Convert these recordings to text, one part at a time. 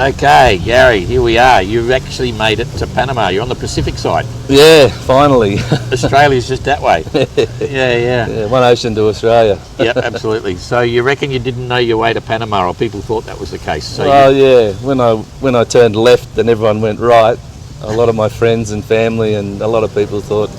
Okay, Gary, here we are. You've actually made it to Panama. You're on the Pacific side. Yeah, finally. Australia's just that way. Yeah. One ocean to Australia. Yep, absolutely. So you reckon you didn't know your way to Panama, or people thought that was the case? So Yeah. When I turned left and everyone went right, a lot of my friends and family and a lot of people thought,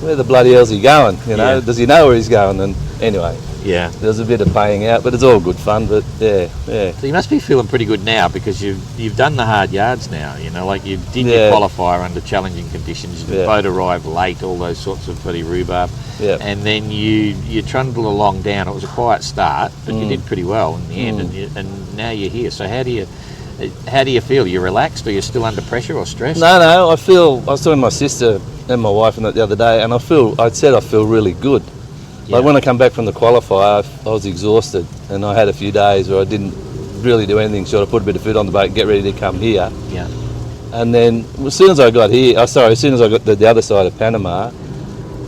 where the bloody hell's he going? You know, does he know where he's going? And anyway. Yeah. There's a bit of paying out, but it's all good fun. But yeah. So you must be feeling pretty good now, because you've done the hard yards now. You know, like you did your qualifier under challenging conditions. The boat arrived late, all those sorts of bloody rhubarb. Yeah. And then you trundled along down. It was a quiet start, but you did pretty well in the end. And now you're here. So how do you feel? You're relaxed, or you're still under pressure or stress? No. I was talking to my sister and my wife the other day, and I feel really good. Like when I come back from the qualifier, I was exhausted, and I had a few days where I didn't really do anything short of put a bit of food on the boat and get ready to come here. Yeah. And then as soon as I got to the other side of Panama,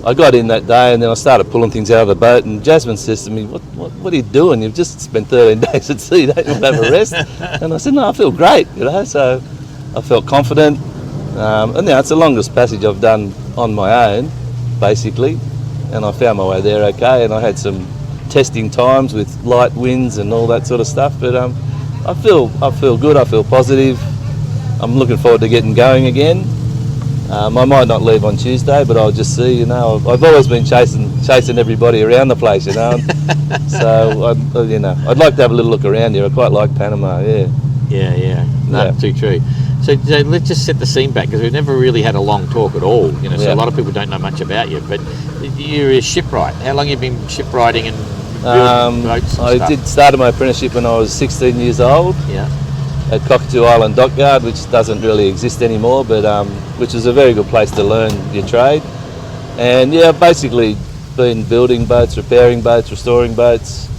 I got in that day, and then I started pulling things out of the boat, and Jasmine says to me, what are you doing? You've just spent 13 days at sea, don't you want to have a rest? And I said, no, I feel great, you know, so I felt confident. And now it's the longest passage I've done on my own, basically. And I found my way there okay, and I had some testing times with light winds and all that sort of stuff, but I feel good, I feel positive. I'm looking forward to getting going again. I might not leave on Tuesday, but I'll just see, you know. I've always been chasing everybody around the place, you know. So, I'd like to have a little look around here. I quite like Panama, Yeah. No, too true. So let's just set the scene back, because we've never really had a long talk at all. You know, so a lot of people don't know much about you. But you're a shipwright. How long have you been shipwrighting and building boats and stuff? Started my apprenticeship when I was 16 years old. Yeah. At Cockatoo Island Dockyard, which doesn't really exist anymore, but which is a very good place to learn your trade. And basically been building boats, repairing boats, restoring boats,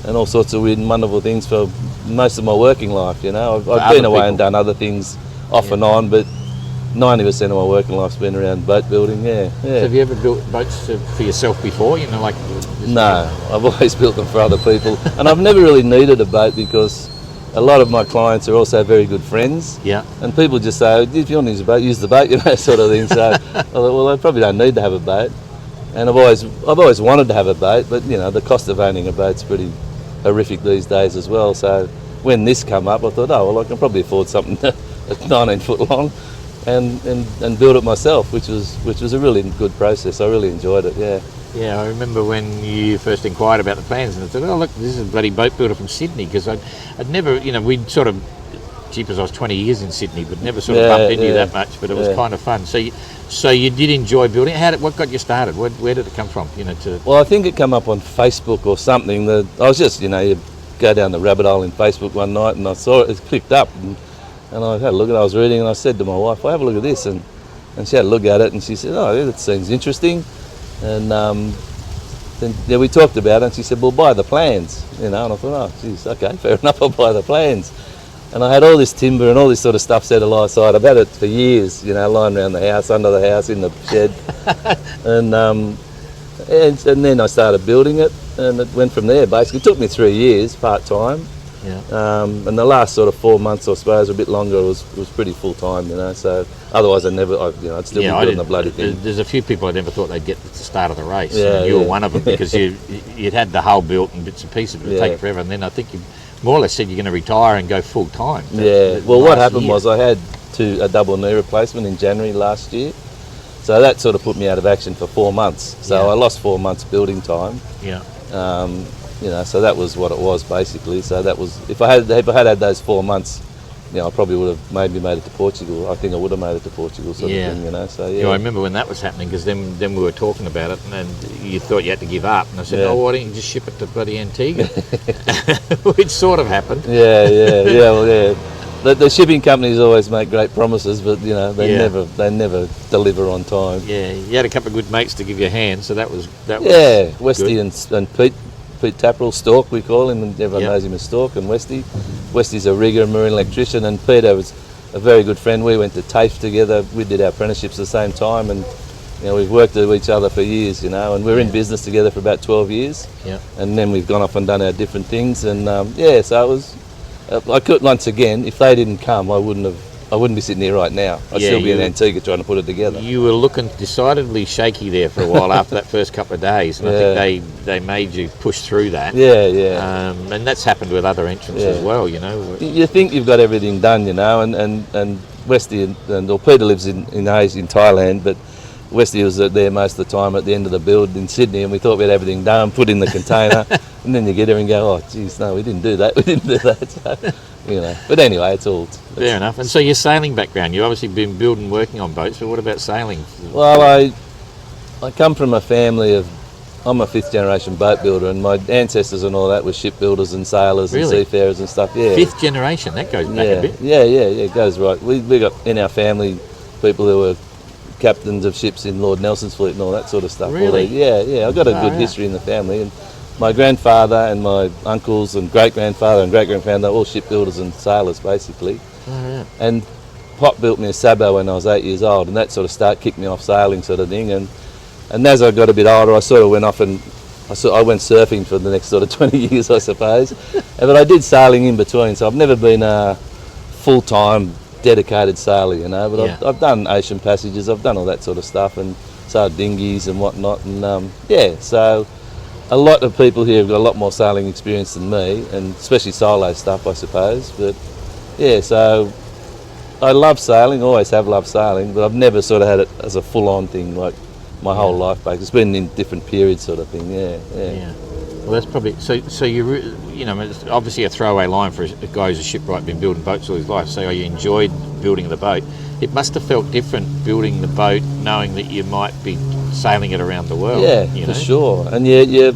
and all sorts of weird and wonderful things for most of my working life. You know, I've been away and done other things off and on, but 90% of my working life's been around boat building. Yeah. So have you ever built boats for yourself before? You know, like no, I've always built them for other people, and I've never really needed a boat, because a lot of my clients are also very good friends. Yeah. And people just say, if you want to use a boat, use the boat, you know, sort of thing. So I thought, well, I probably don't need to have a boat. And I've always wanted to have a boat, but you know, the cost of owning a boat's pretty horrific these days as well. So when this come up, I thought, oh well, I can probably afford something that's 19 foot long, and build it myself, which was a really good process. I really enjoyed it. Yeah. Yeah, I remember when you first inquired about the plans, and I said, oh look, this is a bloody boat builder from Sydney, because I'd never, you know, we'd sort of, I was 20 years in Sydney, but never sort of bumped into you that much, but it was kind of fun. So you did enjoy building. What got you started? Where did it come from? You know, Well, I think it came up on Facebook or something. I was just, you know, you go down the rabbit hole in Facebook one night, and I saw it clicked up, and I had a look at it. I was reading, and I said to my wife, well, have a look at this, and she had a look at it, and she said, oh, that seems interesting. And then we talked about it, and she said, well, buy the plans, you know. And I thought, oh, geez, okay, fair enough, I'll buy the plans. And I had all this timber and all this sort of stuff set aside. I've had it for years, you know, lying around the house, under the house, in the shed. and then I started building it, and it went from there, basically. It took me 3 years, part-time. Yeah. And the last sort of 4 months, I suppose, a bit longer, was pretty full-time, you know. So otherwise I'd still be doing the bloody thing. There's a few people I never thought they'd get to the start of the race. Yeah, and you were one of them, because you'd had the hull built and bits and pieces, but it would take forever. And then I think you more or less said you're going to retire and go full-time. Yeah, well, what happened was I had a double knee replacement in January last year. So that sort of put me out of action for 4 months. So I lost 4 months building time. Yeah. You know, so that was what it was basically. So that was, if I had those 4 months, you know, I probably would have made it to Portugal. I think I would have made it to Portugal, sort of thing, you know. So I remember when that was happening, because then we were talking about it, and you thought you had to give up, and I said, oh, why don't you just ship it to bloody Antigua? Which sort of happened. The shipping companies always make great promises, but you know, they never deliver on time. Yeah, you had a couple of good mates to give you a hand, so that was Westy and Pete Taprell, Stork we call him, and everyone knows him as Stork, and Westy. Westy's a rigger and marine electrician, and Peter was a very good friend. We went to TAFE together. We did our apprenticeships at the same time, and you know, we've worked with each other for years, you know, and we're in business together for about 12 years. Yeah. And then we've gone off and done our different things, and so I could, once again, if they didn't come, I wouldn't be sitting here right now. I'd still be in Antigua trying to put it together. You were looking decidedly shaky there for a while after that first couple of days, and I think they made you push through that. Yeah. And that's happened with other entrants as well, you know. You think you've got everything done, you know, and Westy or Peter lives in Thailand, but Westy was there most of the time at the end of the build in Sydney, and we thought we had everything done, put in the container, and then you get there and go, oh, geez, no, we didn't do that. So, you know. But anyway, it's fair enough. And so your sailing background, you've obviously been building, working on boats, but what about sailing? Well, I come from a family of, I'm a 5th generation boat builder, and my ancestors and all that were shipbuilders and sailors and seafarers and stuff. Yeah. 5th generation, that goes back a bit. Yeah, it goes right. We got in our family people who were captains of ships in Lord Nelson's fleet and all that sort of stuff. Really? Yeah. I've got a good history in the family, and my grandfather and my uncles and great-grandfather and great-grandfather, all shipbuilders and sailors basically. And Pop built me a Sabo when I was 8 years old, and that sort of kicked me off sailing sort of thing. And as I got a bit older, I sort of went off and I went surfing for the next sort of 20 years, I suppose. But I did sailing in between, so I've never been a full-time dedicated sailor, you know. But I've done ocean passages, I've done all that sort of stuff, and sailed dinghies and whatnot. And so a lot of people here have got a lot more sailing experience than me, and especially solo stuff, I suppose. But yeah, so I love sailing, always have loved sailing, but I've never sort of had it as a full-on thing like my whole life. It's been in different periods, sort of thing. Yeah. Well, that's probably so. You know, it's obviously a throwaway line for a guy who's a shipwright, been building boats all his life. So you enjoyed building the boat. It must have felt different building the boat, knowing that you might be sailing it around the world. Yeah, you know? For sure. And a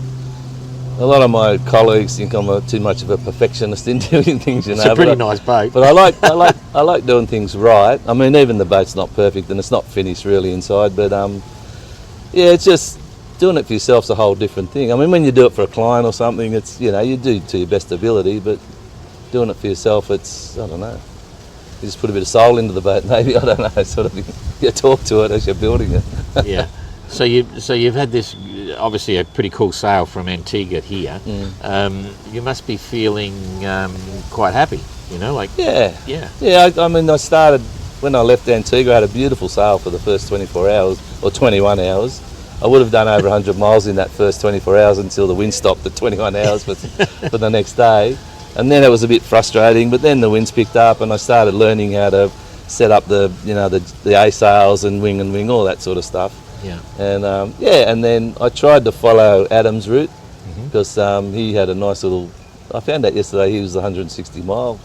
lot of my colleagues think I'm too much of a perfectionist in doing things. You know, it's a pretty nice boat. But I like doing things right. I mean, even the boat's not perfect and it's not finished really inside. But it's just doing it for yourself's a whole different thing. I mean, when you do it for a client or something, it's, you know, you do to your best ability, but doing it for yourself, it's, I don't know, you just put a bit of soul into the boat, maybe, I don't know, sort of thing. You talk to it as you're building it. Yeah. So you've had this, obviously a pretty cool sail from Antigua here. You must be feeling quite happy, you know, like. Yeah. I mean, I started, when I left Antigua, I had a beautiful sail for the first 24 hours, or 21 hours. I would have done over 100 miles in that first 24 hours until the wind stopped at 21 hours for the next day. And then it was a bit frustrating, but then the winds picked up and I started learning how to set up the A sails and wing, all that sort of stuff. Yeah. And and then I tried to follow Adam's route because he had a nice little, I found out yesterday he was 160 mile.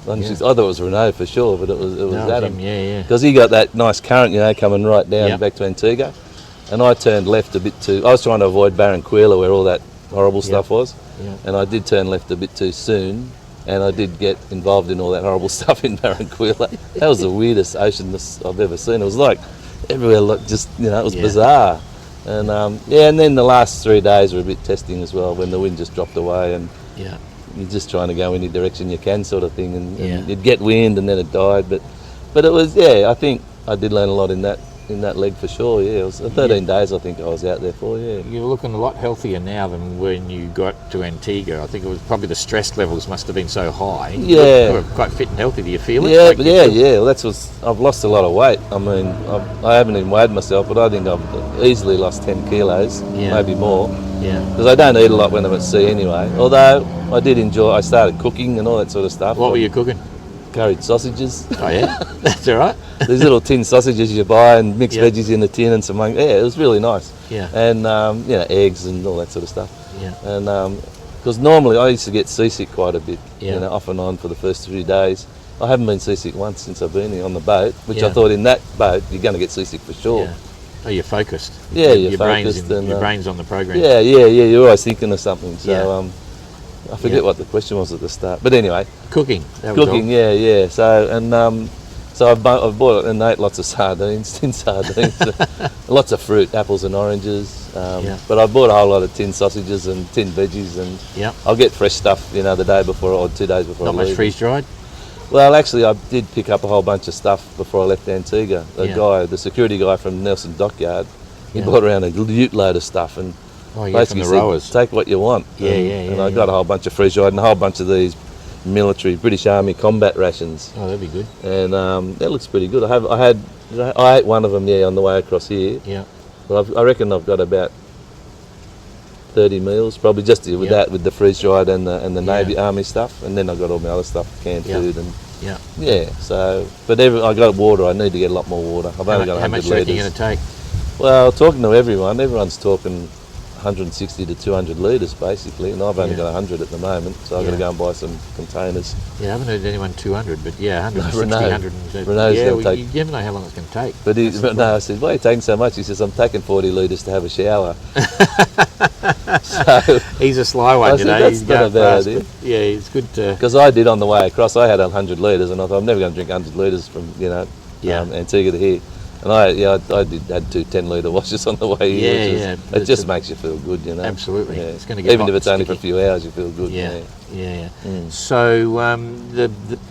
I thought it was Renault for sure, but it was Adam. Because he got that nice current, you know, coming right down back to Antigua. And I turned left a bit too, I was trying to avoid Barranquilla where all that horrible stuff was. And I did turn left a bit too soon, and I did get involved in all that horrible stuff in Barranquilla. That was the weirdest ocean I've ever seen. It was like everywhere, like just, you know, it was bizarre. And and then the last 3 days were a bit testing as well, when the wind just dropped away and you're just trying to go any direction you can, sort of thing, and you'd get wind and then it died. But it was, I think I did learn a lot in that leg for sure. It was 13 days I think I was out there for. You're looking a lot healthier now than when you got to Antigua. I think it was probably the stress levels must have been so high. You were quite fit and healthy. Do you feel it? Well, that's I've lost a lot of weight. I mean, I haven't even weighed myself, but I think I've easily lost 10 kilos, maybe more. Because I don't eat a lot when I'm at sea anyway. Although I started cooking and all that sort of stuff. What were you cooking? Curried sausages. Oh yeah, that's all right. These little tin sausages you buy and mixed veggies in the tin and some it was really nice. And eggs and all that sort of stuff. And because normally I used to get seasick quite a bit, you know, off and on for the first few days. I haven't been seasick once since I've been here on the boat, which I thought in that boat you're going to get seasick for sure. Oh, you're focused. You're focused. Your brain's on the program. You're always thinking of something. So I forget what the question was at the start, but anyway, cooking. So I've bought and ate lots of sardines, tin sardines, lots of fruit, apples and oranges. But I bought a whole lot of tin sausages and tin veggies, and I'll get fresh stuff, you know, the day before or 2 days before. Not much freeze dried. Well, actually, I did pick up a whole bunch of stuff before I left Antigua. The security guy from Nelson Dockyard, he brought around a ute load of stuff and. Basically from the rowers. Take what you want. And I got a whole bunch of freeze dried and a whole bunch of these military British Army combat rations, Oh, that'd be good. and that looks pretty good. I ate one of them on the way across here. Yeah. But I reckon I've got about 30 meals, probably just with Yeah. that, with the freeze dried and the Yeah. Navy Army stuff, and then I've got all my other stuff, canned Yeah. food and Yeah. So, but I got water. I need to get a lot more water. I've only got How 100 much are you litres. going to take? Well, talking to everyone's talking 160 to 200 litres basically, and I've only got 100 at the moment, so I've got to go and buy some containers. Yeah, I haven't heard anyone 200, but 160, Renault. 100. Renault's gonna You never know how long it's going to take. But no, I said, why are you taking so much? He says, I'm taking 40 litres to have a shower. So He's a sly one, I you said, know. that's He's not a going bad fast, idea. but yeah, it's good to... Because I did on the way across, I had 100 litres, and I thought I'm never going to drink 100 litres from Antigua to here. And I had two 10-litre washes on the way here. It just makes you feel good, you know. Absolutely. Yeah. It's going to get even hot if it's and only for a sticky. few hours, you feel good. Yeah. Mm. So,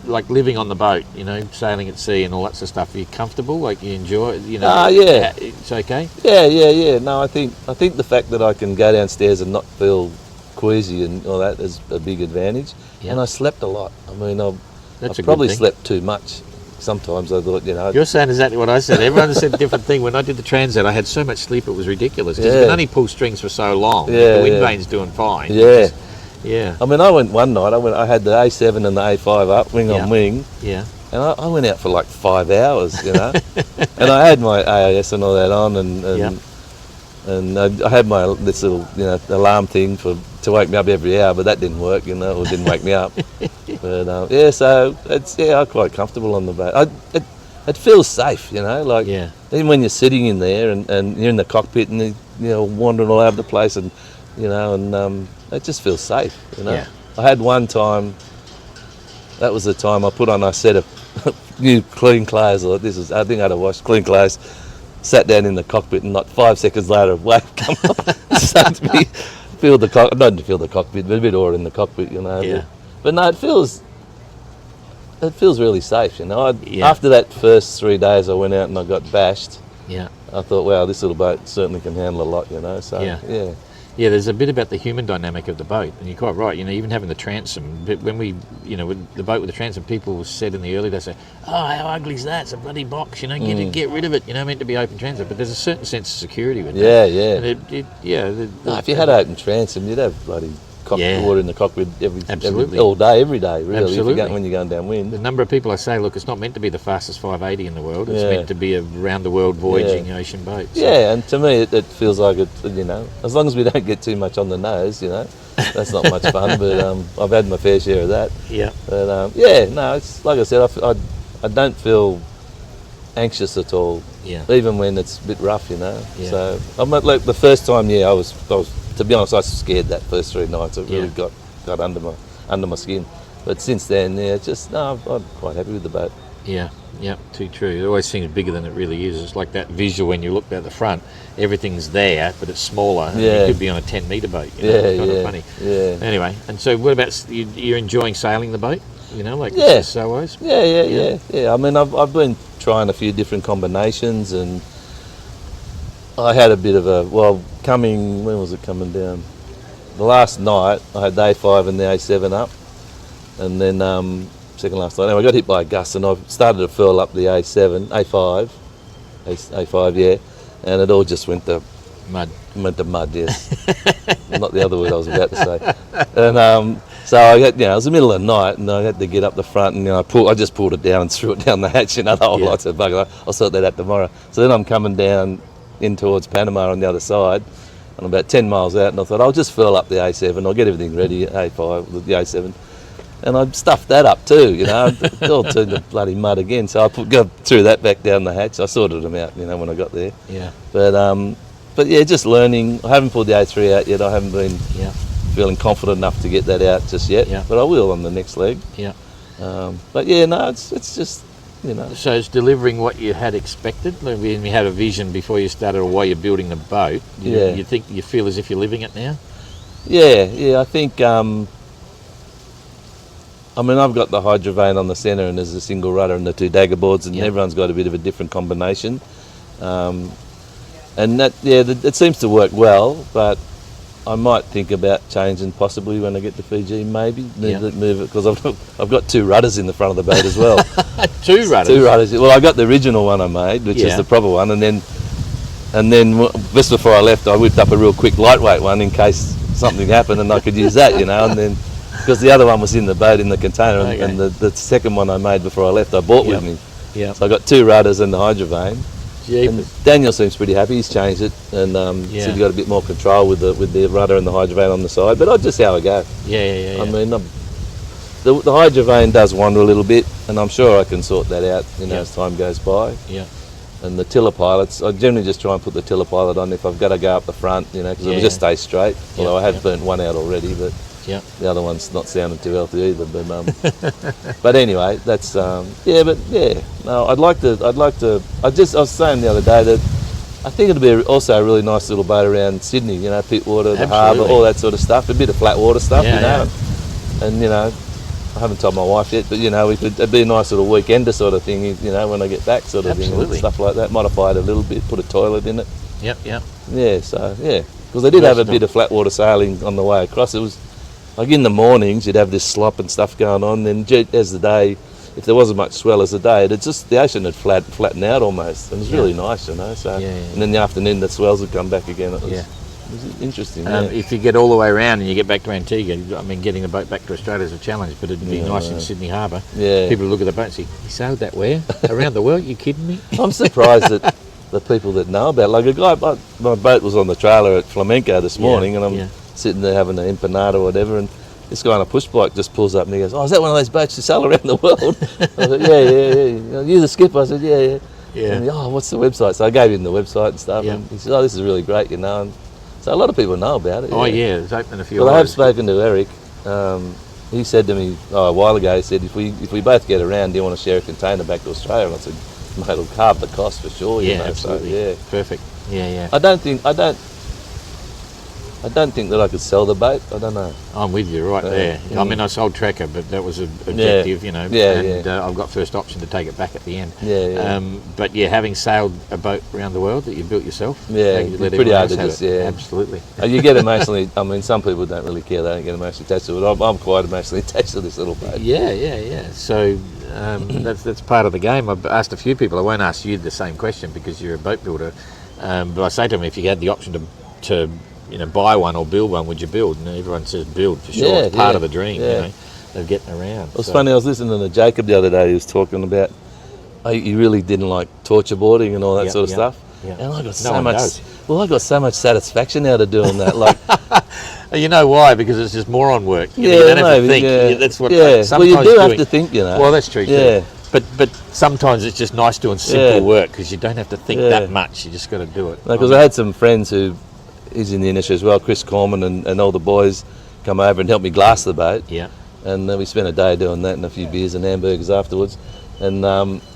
like living on the boat, you know, sailing at sea and all that sort of stuff. Are you comfortable? Like you enjoy it? You know, yeah. It's okay. Yeah. No, I think the fact that I can go downstairs and not feel queasy and all that is a big advantage. Yeah. And I slept a lot. I mean, I That's a good probably thing. slept too much. Sometimes I thought, you know. You're saying exactly what I said. Everyone said a different thing. When I did the Transat, I had so much sleep it was ridiculous. Because you can only pull strings for so long. Yeah, The wind yeah. vane's doing fine. Yeah. Yeah. I mean, I went one night. I had the A7 and the A5 up, wing on wing, Yeah. and I went out for like 5 hours, you know. And I had my AIS and all that on, and I had this little alarm thing to wake me up every hour, but that didn't work, or didn't wake me up. But so I'm quite comfortable on the boat. It feels safe, like even when you're sitting in there and you're in the cockpit and wandering all over the place and it just feels safe, Yeah. I had one time, that was the time I put on a set of new clean clothes. I think I had to wash clean clothes. Sat down in the cockpit and like 5 seconds later a wave come up and started to feel the cockpit, not to feel the cockpit, but a bit awe in the cockpit, Yeah. But no, it feels really safe, After that first 3 days I went out and I got bashed, Yeah. I thought, wow, this little boat certainly can handle a lot, so Yeah. Yeah, there's a bit about the human dynamic of the boat, and you're quite right. Even having the transom. But when we, with the boat with the transom, people said in the early days, "Oh, how ugly is that? It's a bloody box. Get rid of it. Meant to be open transom." But there's a certain sense of security with that. Yeah. And if you had open transom, you'd have bloody water in the cockpit all day, every day, really. Absolutely. When you're going downwind. The number of people I say, look, it's not meant to be the fastest 580 in the world. It's Yeah. meant to be a round-the-world voyaging ocean boat. So. Yeah, and to me, it feels like it. As long as we don't get too much on the nose, that's not much fun. But I've had my fair share of that. Yeah. But it's like I said, I don't feel anxious at all. Yeah. Even when it's a bit rough, Yeah. So I'm like the first time, I was. To be honest, I was scared that first 3 nights. It really got under my skin. But since then, I'm quite happy with the boat. Yeah, too true. It always seems bigger than it really is. It's like that visual when you look at the front, everything's there, but it's smaller. And you could be on a 10-metre boat. It's kind of funny. Yeah. Anyway, and so what about, you're enjoying sailing the boat? So-wise? Yeah. I mean, I've been trying a few different combinations, and I had a bit of when was it coming down? The last night, I had the A5 and the A7 up, and then second last night, I got hit by a gust, and I started to furl up the A5, and it all just went to Mud. Went to mud, yes. Not the other word I was about to say. And so I got, it was the middle of the night, and I had to get up the front, and I just pulled it down and threw it down the hatch, the whole lot. So bugger, I'll sort that out tomorrow. So then I'm coming down in towards Panama on the other side, and I'm about 10 miles out, and I thought I'll just furl up the A7, I'll get everything ready, A5, the A7, and I stuffed that up too, it all turned to bloody mud again. So I threw that back down the hatch. I sorted them out, when I got there. Yeah. But yeah, just learning. I haven't pulled the A3 out yet. I haven't been feeling confident enough to get that out just yet. Yeah. But I will on the next leg. Yeah. But yeah, no, it's just, So it's delivering what you had expected? Like when you had a vision before you started or while you're building the boat, you feel as if you're living it now? Yeah, I think, I've got the hydrovane on the centre, and there's a single rudder and the 2 dagger boards, and everyone's got a bit of a different combination. And that, it seems to work well, but I might think about changing possibly when I get to Fiji, maybe move it because I've got 2 rudders in the front of the boat as well. 2 rudders. 2 rudders. Well, I got the original one I made, which is the proper one, and then just before I left, I whipped up a real quick lightweight one in case something happened and I could use that, and then because the other one was in the boat in the container, and the second one I made before I left, I brought with me. Yeah. So I got 2 rudders and the hydrovane. And Daniel seems pretty happy. He's changed it, and said he got a bit more control with the rudder and the hydrovane on the side. But I just see how I go. Yeah. I mean, the hydrovane does wander a little bit, and I'm sure I can sort that out, as time goes by. Yeah. And the tiller pilots, I generally just try and put the tiller pilot on if I've got to go up the front, because it'll just stay straight. Although I have burnt one out already, but the other one's not sounding too healthy either. But anyway, that's No, I'd like to. I was saying the other day that I think it'd be also a really nice little boat around Sydney. Pittwater, the harbour, all that sort of stuff. A bit of flat water stuff, And I haven't told my wife yet, but it'd be a nice little weekender sort of thing. When I get back, sort of thing, and stuff like that. Modify it a little bit, put a toilet in it. Yep. Yeah. So because they did have a bit of flat water sailing on the way across. It was like in the mornings, you'd have this slop and stuff going on. Then as the day, if there wasn't much swell as the day, it'd just the ocean had flattened out almost. And it was really nice, So and then in the afternoon, the swells would come back again. It was interesting. If you get all the way around and you get back to Antigua, I mean, getting the boat back to Australia is a challenge, but it'd be nice in Sydney Harbour. Yeah. People look at the boat and say, "You sailed that where? Around the world? You kidding me?" I'm surprised that the people that know about it. Like a guy, my boat was on the trailer at Flamenco this morning, and I'm sitting there having an empanada or whatever, and this guy on a push bike just pulls up and he goes, "Oh, is that one of those boats you sail around the world?" I said, yeah. "You the skipper?" I said, yeah. And he, "Oh, what's the website?" So I gave him the website and stuff, and he said, "Oh, this is really great, And so a lot of people know about it. Oh, it's open a few. Well, I have spoken to Eric. He said to me a while ago, he said, if we both get around, do you want to share a container back to Australia? And I said, "Mate, it'll halve the cost for sure." Absolutely. So, Perfect. Yeah. I don't think that I could sell the boat. I don't know. I'm with you right there. I mean, I sold Tracker, but that was an objective, and I've got first option to take it back at the end. But having sailed a boat around the world that you built yourself, it's pretty hard to just, absolutely. You get emotionally, I mean, some people don't really care, they don't get emotionally attached to it. I'm quite emotionally attached to this little boat. Yeah. So that's part of the game. I've asked a few people, I won't ask you the same question because you're a boat builder, but I say to them, if you had the option to buy one or build one, would you build? And everyone says build for sure. It's part of the dream, of getting around. It was funny, I was listening to Jacob the other day, he was talking about he really didn't like torture boarding and all that sort of stuff. And I got I got so much satisfaction out of doing that. Like, you know why? Because it's just moron work. You don't have to think. That's what. Well, you do have to think. Well, that's true. Yeah. But sometimes it's just nice doing simple work because you don't have to think that much. You just got to do it. Because I had some friends who is in the industry as well, Chris Corman and all the boys come over and help me glass the boat. Yeah. And we spent a day doing that and a few beers and hamburgers afterwards. And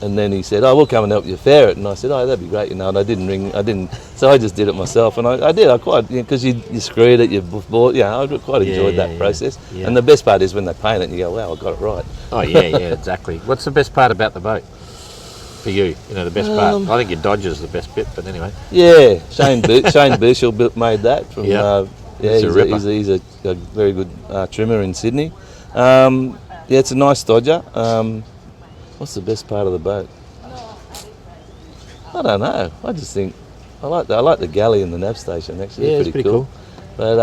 then he said, "Oh, we'll come and help you fair it." And I said, "Oh, that'd be great, And I didn't. So I just did it myself, and I did. I quite, because you screwed it, you bought. I quite enjoyed that process. Yeah. And the best part is when they paint it, and you go, "Wow, I got it right." Oh yeah, exactly. What's the best part about the boat for you? The best part. I think your Dodger's the best bit, but anyway. Yeah, Shane Burchell made that from. He's a very good trimmer in Sydney. It's a nice Dodger. What's the best part of the boat? I don't know. I just think I like the galley and the nav station. Actually, it's pretty cool. But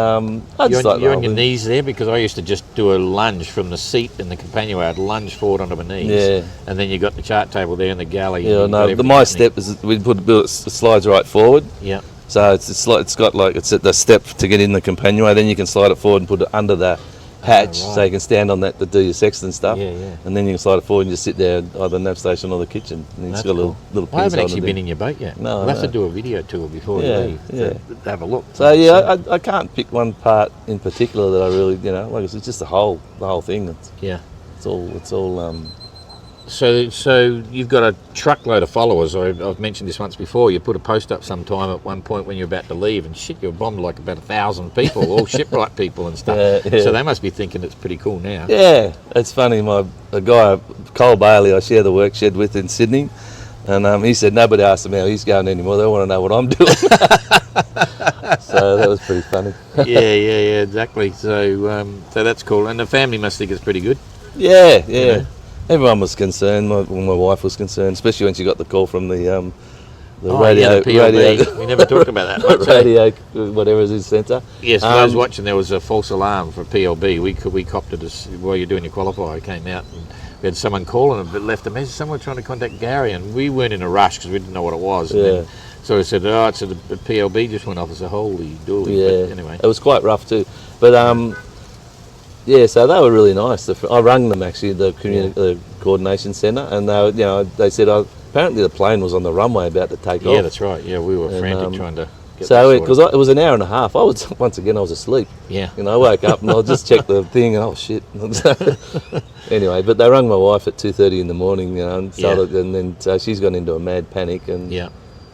you're on your knees there, because I used to just do a lunge from the seat in the companionway. I'd lunge forward onto my knees, and then you got the chart table there in the galley. Yeah, no. My step is we it slides right forward. Yeah. So it's got like it's at the step to get in the companionway. Then you can slide it forward and put it under the hatch, so you can stand on that to do your sexton stuff. And then you can slide it forward and just sit there, either the nav station or the kitchen. And it's got a little. I haven't actually been in your boat yet. No, we'll have to do a video tour before we leave. To have a look. So I can't pick one part in particular that I really, like it's just the whole thing. It's all. So you've got a truckload of followers. I've mentioned this once before. You put a post up sometime at one point when you're about to leave, and you're bombed like about 1,000 people, all shipwright people and stuff. So they must be thinking it's pretty cool now. Yeah, it's funny. A guy, Cole Bailey, I share the work shed with in Sydney, and he said nobody asked him how he's going anymore. They want to know what I'm doing. So that was pretty funny. yeah, exactly. So that's cool. And the family must think it's pretty good. Yeah. You know? Everyone was concerned. My wife was concerned, especially when she got the call from the The PLB. We never talked about that. radio, whatever it is, centre. Yes, for those watching, there was a false alarm for PLB. We copped it while you're doing your qualifier. Came out and we had someone calling and left a message. Someone trying to contact Gary, and we weren't in a rush because we didn't know what it was. And then, so I said, it's a PLB just went off. I said, holy dooly. Yeah, but anyway. It was quite rough too. But so they were really nice. I rang them actually, the coordination centre, and they said apparently the plane was on the runway about to take off. Yeah, that's right. Yeah, we were frantic trying to get because it was an hour and a half. I was asleep. Yeah. I woke up and I just checked the thing and oh shit. Anyway, but they rang my wife at 2:30 in the morning, and then so she's gone into a mad panic and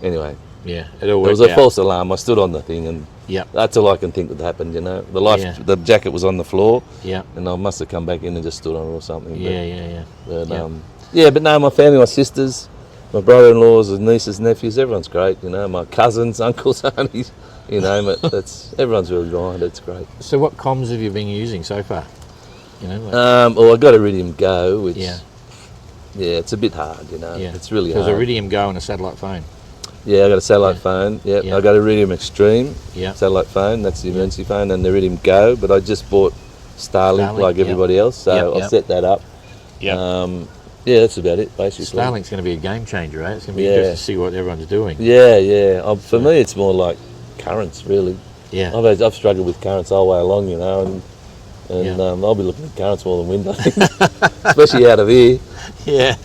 anyway. Yeah, it all worked out. There was a false alarm. I stood on the thing and that's all I can think that happened, The jacket was on the floor. Yeah. And I must have come back in and just stood on it or something. Yeah. But no, my family, my sisters, my brother-in-laws, and nieces, nephews, everyone's great, my cousins, uncles, aunties, you name it. Everyone's really kind. It's great. So what comms have you been using so far? I got Iridium Go, which it's a bit hard, It's really hard. There's Iridium Go and a satellite phone. Yeah, I got a satellite phone. Yep. I got Iridium Extreme satellite phone. That's the emergency phone, and the Iridium Go. But I just bought Starlink like everybody else, so I set that up. That's about it basically. Starlink's going to be a game changer, right? It's going to be interesting to see what everyone's doing. For me, it's more like currents, really. Yeah. I've struggled with currents all the way along, and I'll be looking at currents more than wind, I think. Especially out of here. Yeah,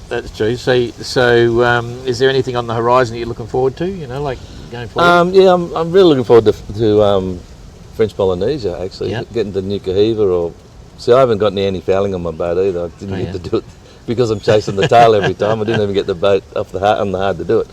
that's true. So, is there anything on the horizon that you're looking forward to? Like going forward. I'm really looking forward to French Polynesia. Actually, getting to Nuku'hiva I haven't got any anti-fouling on my boat either. I didn't get to do it because I'm chasing the tail every time. I didn't even get the boat off the hard to do it.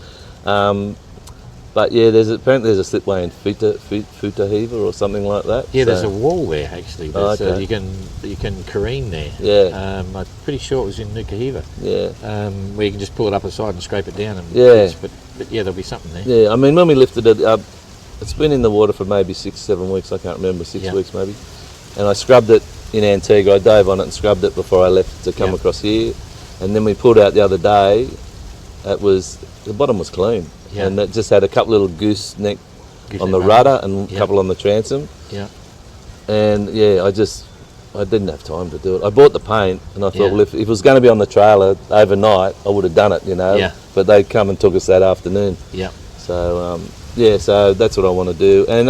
But apparently there's a slipway in Fukuhiva or something like that. Yeah, there's a wall there actually. You can careen there. Yeah. I'm pretty sure it was in Nuku'hiva. Yeah. Where you can just pull it up aside and scrape it down. But there'll be something there. Yeah, I mean when we lifted it up, it's been in the water for maybe 6-7 weeks. I can't remember, 6 weeks maybe. And I scrubbed it in Antigua. I dove on it and scrubbed it before I left to come across here. And then we pulled out the other day. The bottom was clean. Yeah. And it just had a couple little gooseneck on the rudder and a couple on the transom. Yeah. And I didn't have time to do it. I bought the paint and I thought, well, if it was going to be on the trailer overnight, I would have done it, Yeah. But they come and took us that afternoon. Yeah. So, so that's what I want to do. And,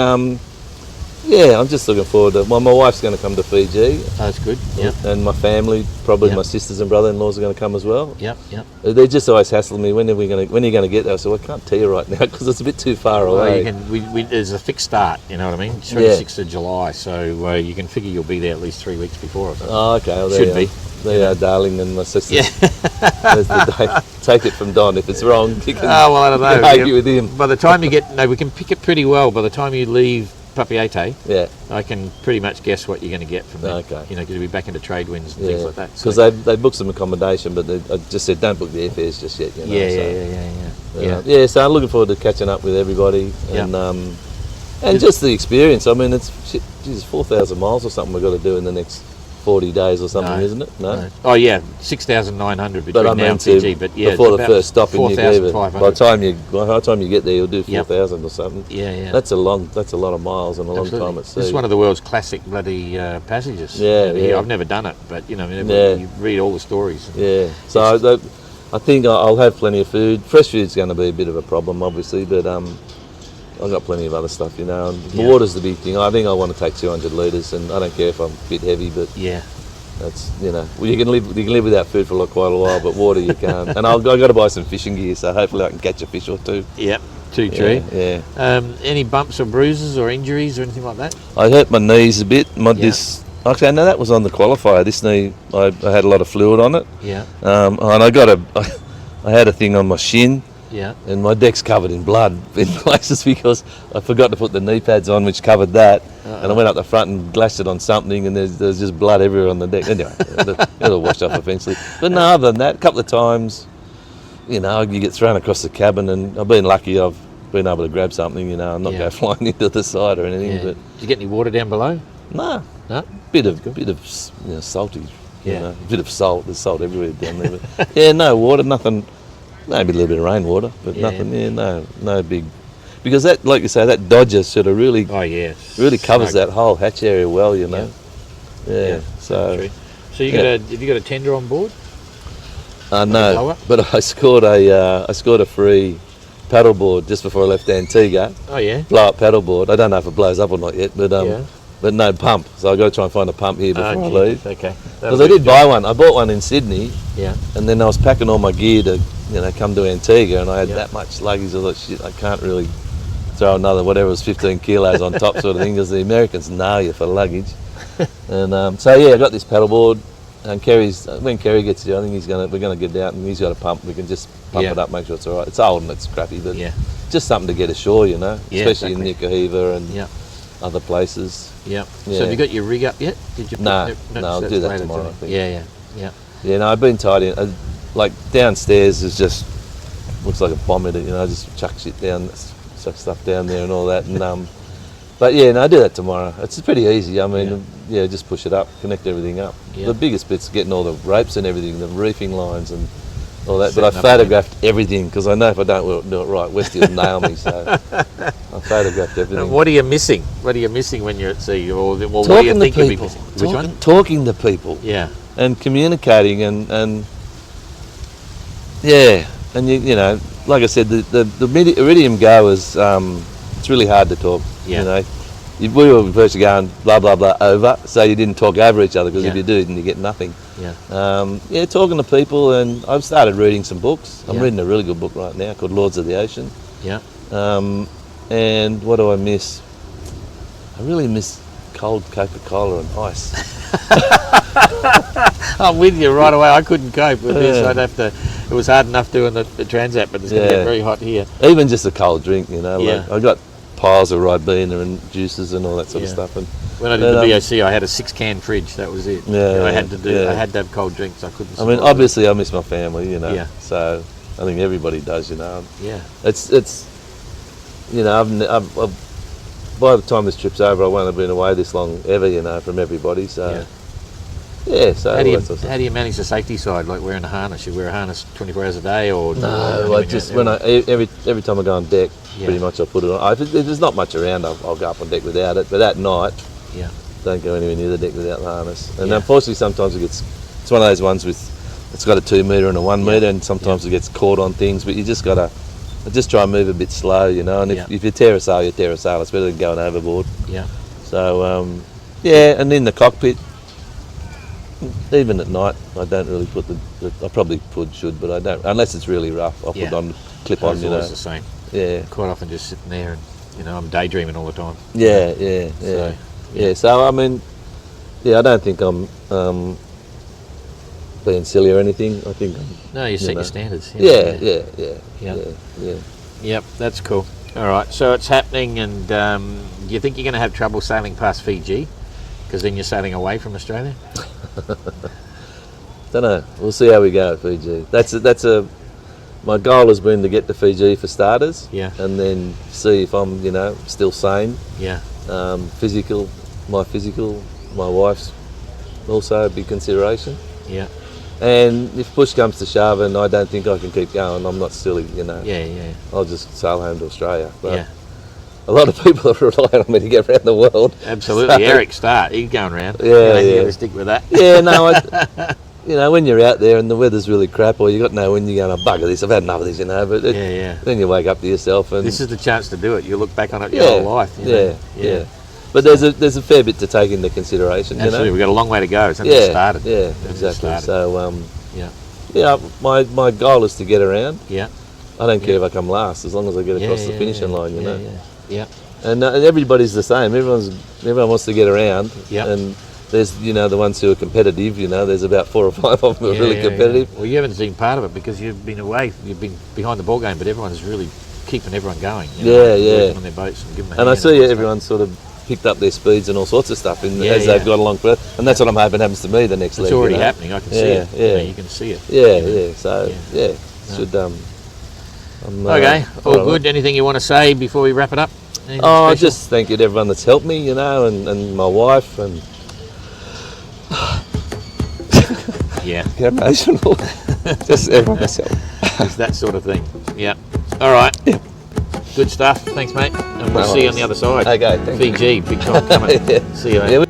I'm just looking forward to. Well, my wife's going to come to Fiji. That's good. Yeah. And my family, probably my sisters and brother-in-laws, are going to come as well. Yep. They just always hassle me. When are you going to get there? I said, well, I can't tell you right now because it's a bit too far away. There's a fixed start. You know what I mean? 26th of July. So you can figure you'll be there at least 3 weeks before or something. Oh, okay. Well, should be. There you are, darling, and my sister. There's the day. Take it from Don. If it's wrong, you can. Oh well, I don't know. You can argue with him. By the time you get, we can pick it pretty well. By the time you leave 5.8m, I can pretty much guess what you're going to get from there. Okay. Because you'll be back into trade winds and things like that. Because they booked some accommodation, but I just said don't book the airfares just yet. Yeah. So I'm looking forward to catching up with everybody and just the experience. I mean, it's 4,000 miles or something we've got to do in the next 40 days or something, isn't it? No. Oh yeah, 6,900 between now and Fiji. But before the first stop in Nuku'hiva. By the time you get there, you'll do 4,000 or something. Yeah. That's a lot of miles and a long time at sea. It's one of the world's classic bloody passages. Yeah. I've never done it, but you read all the stories. Yeah. So I think I'll have plenty of food. Fresh food's going to be a bit of a problem, obviously, but I've got plenty of other stuff, And water's the big thing. I think I want to take 200 litres, and I don't care if I'm a bit heavy, but that's well, you can live without food for quite a while, but water you can't. And I've got to buy some fishing gear, so hopefully I can catch a fish or two. Yep, too true. Yeah. Any bumps or bruises or injuries or anything like that? I hurt my knees a bit. Actually, no, that was on the qualifier. This knee, I had a lot of fluid on it. Yeah. And I had a thing on my shin. Yeah. And my deck's covered in blood in places because I forgot to put the knee pads on, which covered that. And I went up the front and glashed it on something, and there's just blood everywhere on the deck. Anyway, it'll wash off eventually. But no, other than that, a couple of times, you get thrown across the cabin, and I've been lucky. I've being able to grab something, you know, and not Yeah. go flying into the side or anything. Yeah. But Did you get any water down below? no, No. bit of salty. Yeah. You know, a bit of salt. There's salt everywhere down there. But yeah, no water, nothing. Maybe a little bit of rainwater, but Yeah. nothing. Yeah, no big. Because that, like you say, that Dodger sort of really Oh yeah. covers Snug. that whole hatch area well, you know. Yeah. So True. So you got have you got a tender on board? no, blower? but I scored a free paddleboard just before I left Antigua. Oh yeah. Blow up paddleboard. I don't know if it blows up or not yet, but Yeah. but no pump. So I got to try and find a pump here before I leave. Okay. Because I did buy one. I bought one in Sydney, Yeah. and then I was packing all my gear to come to Antigua, and I had Yeah. that much luggage. I thought, shit, I can't really throw another whatever was 15 kilos on top sort of thing, because the Americans nail you for luggage. And so yeah, I got this paddleboard, and when Kerry gets here, I think we're gonna get out, and he's got a pump. We can just pump Yeah. it up, make sure it's all right. It's old and it's crappy, but Yeah. just something to get ashore, you know, Yeah, especially exactly. in Nukuhiva and Yeah. other places. Yeah. Yeah. So have you got your rig up yet? Did you? No, I'll that's do that later tomorrow, today. I think. Yeah. Yeah. Yeah, no, I've been tidying. Like downstairs is just looks like a bomb in it, you know. I just chuck shit down, chuck stuff down there and all that. And but yeah, no, I do that tomorrow. It's pretty easy. I mean, yeah, just push it up, connect everything up. Yeah. The biggest bit's getting all the ropes and everything, the reefing lines and all that. But I Setting up photographed everything because I know if I don't do it right, Westy will nail me. So I photographed everything. And what are you missing? What are you missing when you're at sea? Or what do you Talking to think you'll be people. missing? Which one? Talking to people. Yeah. And communicating and yeah, and you know, like I said, the Iridium Go is it's really hard to talk. Yeah. You know, we were virtually going blah blah blah over, so you didn't talk over each other, because Yeah. if you do, then you get nothing. Yeah. Yeah, talking to people, and I've started reading some books. I'm Yeah. reading a really good book right now called Lords of the Ocean. Yeah. And what do I miss? I really miss cold Coca-Cola and ice. I'm with you right away. I couldn't cope with this. Yeah. I'd have to. It was hard enough doing the Transat, but it's going to Yeah. get very hot here. Even just a cold drink, you know. Yeah. Like, I got piles of Ribena and juices and all that sort of Yeah. stuff. And When I did the BOC, I had a 6-can fridge. That was it. Yeah, I had to do. yeah. I had to have cold drinks. I couldn't. I mean, survive it. obviously, I miss my family, you know. Yeah. So I think everybody does, you know. Yeah. It's you know, I've by the time this trip's over, I won't have been away this long ever, you know, from everybody. So yeah. So How all do you that sort of stuff. how do you manage the safety side, like wearing a harness? You wear a harness 24 hours a day, or No, I just every time I go on deck, Yeah. pretty much I put it on. If there's not much around, I'll go up on deck without it. But at night, Yeah. don't go anywhere near the deck without the harness. And Yeah. unfortunately, sometimes it's one of those ones it's got a 2 metre and a 1 metre, and sometimes it gets caught on things. But you just gotta just try and move a bit slow, you know. And if you tear a sail, you tear a sail. It's better than going overboard. Yeah. So yeah, and in the cockpit, even at night, I don't really put I probably should, but I don't unless it's really rough. I'll Yeah. put on clip on, It's you know. always the same. Yeah. Quite often just sitting there, and I'm daydreaming all the time. Yeah. So, Yeah. So I mean, yeah, I don't think I'm being silly or anything. I think No, you set know. your standards. yeah. Yep, that's cool. All right, so it's happening, and do you think you're going to have trouble sailing past Fiji? Because then you're sailing away from Australia? Don't know. We'll see how we go at Fiji. My goal has been to get to Fiji for starters. Yeah. And then see if I'm, still sane. Yeah. My wife's also a big consideration. Yeah. And if push comes to shove and I don't think I can keep going, I'm not silly, Yeah. I'll just sail home to Australia. But Yeah. a lot of people are relying on me to get around the world. Absolutely. So- Eric Starr, he's going around. Yeah, You yeah. got to stick with that. Yeah, no, when you're out there and the weather's really crap, or you got no wind, you're going, bugger this, I've had enough of this, But Yeah. then you wake up to yourself and This is the chance to do it. You look back on it your whole life. you know? yeah. But there's a fair bit to take into consideration, Absolutely. We've got a long way to go. It's only just started. Yeah, It's only just exactly. started. So Yeah. my goal is to get around. Yeah. I don't care if I come last, as long as I get across the Yeah, finishing line, Yeah. And everybody's the same. Everyone wants to get around. Yep. And there's the ones who are competitive. There's about 4 or 5 of them who are really competitive. Well, you haven't seen part of it because you've been away. You've been behind the ball game, but everyone's really keeping everyone going. Working on their boats and giving them a And I hand see all that everyone's sort of picked up their speeds and all sorts of stuff as Yeah. they've got along. And that's what I'm hoping happens to me the next stuff. leg. It's already happening. I can see it. Yeah. You can see it. Yeah. So Yeah. should Okay, all good. Anything you want to say before we wrap it up? Anything Oh, special? just thank you to everyone that's helped me, and my wife, and Yeah, get emotional. Just everyone that's helped. it's that sort of thing. Yeah. All right. Yeah. Good stuff. Thanks, mate. And we'll No see you on worries. the other side. Okay, thank you. Fiji, big time coming. Yeah. See you, mate. Yeah,